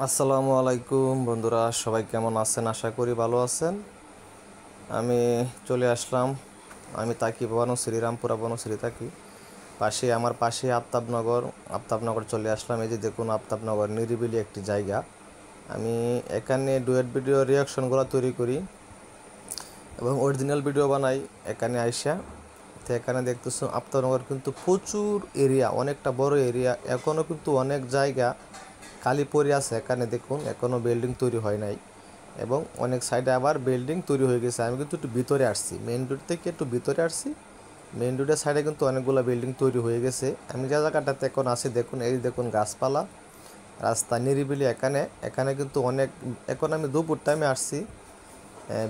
আসসালামু আলাইকুম বন্ধুরা, সবাই কেমন আছেন? আশা করি ভালো আছেন। আমি চলে আসলাম। আমি থাকি শ্রীরামপুরা বনশ্রী থাকি। আমার পাশে আফতাবনগর চলে আসলাম। এই যে দেখুন, আফতাবনগর নিরিবিলি একটি জায়গা। আমি এখানে ডুয়েট ভিডিও রিয়াকশনগুলো তৈরি করি এবং অরিজিনাল ভিডিও বানাই এখানে আইসা। তো এখানে দেখতেছো আফতাবনগর কিন্তু প্রচুর এরিয়া, অনেকটা বড় এরিয়া। এখনও কিন্তু অনেক জায়গা খালি পড়ে আছে। এখানে দেখুন, এখনও বিল্ডিং তৈরি হয় নাই এবং অনেক সাইডে আবার বিল্ডিং তৈরি হয়ে গেছে। আমি কিন্তু একটু ভিতরে আসছি, মেইন রোড থেকে একটু ভিতরে আসছি। মেইন রোডের সাইডে কিন্তু অনেকগুলো বিল্ডিং তৈরি হয়ে গেছে। আমি যে জায়গাটাতে এখন আছি দেখুন, এই দেখুন গাছপালা, রাস্তা নিরিবিলি। এখানে কিন্তু অনেক, এখন আমি দুপুর টাইমে আসছি।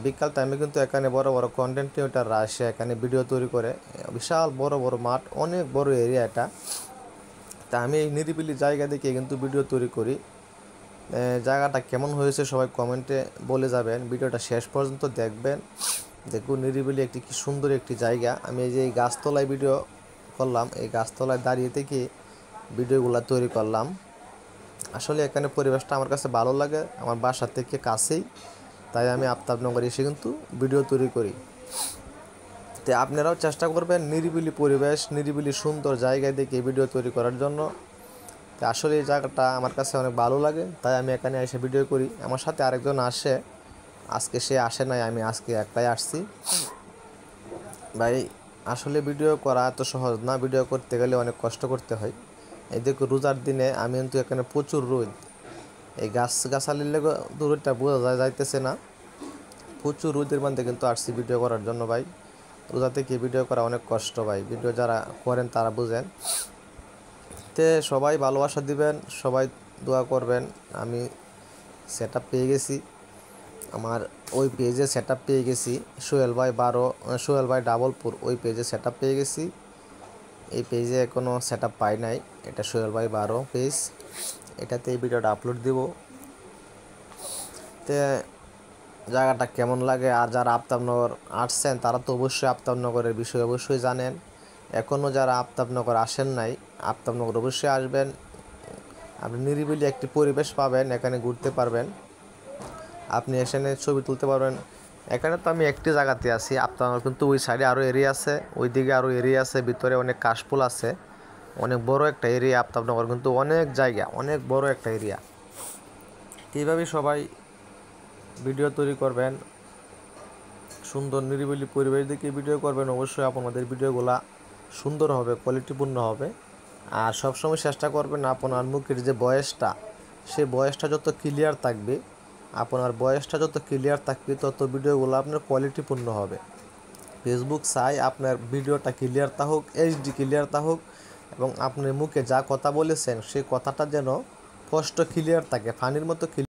বিকাল টাইমে কিন্তু এখানে বড় বড় কন্টেন্ট ক্রিয়েটাররা আসে, এখানে ভিডিও তৈরি করে। বিশাল বড় বড় মাঠ, অনেক বড় এরিয়া এটা। তা আমি এই নিরিবিলি জায়গা দেখে কিন্তু ভিডিও তৈরি করি। জায়গাটা কেমন হয়েছে সবাই কমেন্টে বলে যাবেন। ভিডিওটা শেষ পর্যন্ত দেখবেন। দেখুন নিরিবিলি একটি কি সুন্দর একটি জায়গা। আমি এই যে এই গাছতলায় ভিডিও করলাম, এই গাছতলায় দাঁড়িয়ে থেকে ভিডিওগুলো তৈরি করলাম। আসলে এখানে পরিবেশটা আমার কাছে ভালো লাগে, আমার বাসা থেকে কাছেই, তাই আমি আফতাবনগর এসে কিন্তু ভিডিও তৈরি করি। তো আপনারাও চেষ্টা করবেন নিরিবিলি পরিবেশ, নিরিবিলি সুন্দর জায়গায় দেখে ভিডিও তৈরি করার জন্য। তো আসলে এই জায়গাটা আমার কাছে অনেক ভালো লাগে, তাই আমি এখানে এসে ভিডিও করি। আমার সাথে আরেকজন আসে, আজকে সে আসে নাই, আমি আজকে একলাই আসছি। ভাই, আসলে ভিডিও করা এত সহজ না, ভিডিও করতে গেলে অনেক কষ্ট করতে হয়। এই দেখো রোজার দিনে আমি কিন্তু এখানে প্রচুর রোদ, এই গাছালির লেগে দূরটা বোঝা যাইতেছে না। প্রচুর রোদের মধ্যে কিন্তু আসছি ভিডিও করার জন্য। ভাই, রোজা থেকে ভিডিও করা অনেক কষ্ট ভাই, ভিডিও যারা করেন তারা বুঝেন। তে সবাই ভালোবাসা দিবেন, সবাই দোয়া করবেন। আমি সেট আপ পেয়ে গেছি, আমার ওই পেজে সেট আপ পেয়ে গেছি। সোহেল ভাই ডাবলপুর ওই পেজে সেট আপ পেয়ে গেছি। এই পেজে এখনও সেট আপ পাই নাই, এটা সোহেল ভাই 12 পেজ, এটাতে এই ভিডিওটা আপলোড দিব। তে জায়গাটা কেমন লাগে, আর যারা আফতাবনগর আসছেন তারা তো অবশ্যই আফতাবনগরের বিষয়ে অবশ্যই জানেন। এখনও যারা আফতাবনগর আসেন নাই, আফতাবনগর অবশ্যই আসবেন। আপনি নিরিবিলি একটি পরিবেশ পাবেন, এখানে ঘুরতে পারবেন, আপনি এখানে ছবি তুলতে পারবেন। এখানে তো আমি একটি জায়গাতে আছি, আপনার কিন্তু ওই সাইডে আরও এরিয়া আছে, ওই দিকে আরও এরিয়া আছে, ভিতরে অনেক কাশফুল আছে, অনেক বড় একটা এরিয়া। আফতাবনগর কিন্তু অনেক জায়গা, অনেক বড় একটা এরিয়া। এইভাবেই সবাই ভিডিও তৈরি করবেন, সুন্দর নিরিবিলি পরিবেশ দেখে ভিডিও করবেন। অবশ্যই আপনাদের ভিডিওগুলা সুন্দর হবে, কোয়ালিটিপূর্ণ হবে। আর সবসময় চেষ্টা করবেন আপনার মুখের যে বয়সটা, সেই বয়সটা যত ক্লিয়ার থাকবে, তত ভিডিওগুলো আপনার কোয়ালিটিপূর্ণ হবে। ফেসবুক চাই আপনার ভিডিওটা ক্লিয়ার থাকুক, এইচডি ক্লিয়ার থাকুক, এবং আপনি মুখে যা কথা বলেছেন সেই কথাটা যেন স্পষ্ট ক্লিয়ার থাকে, ফানির মতো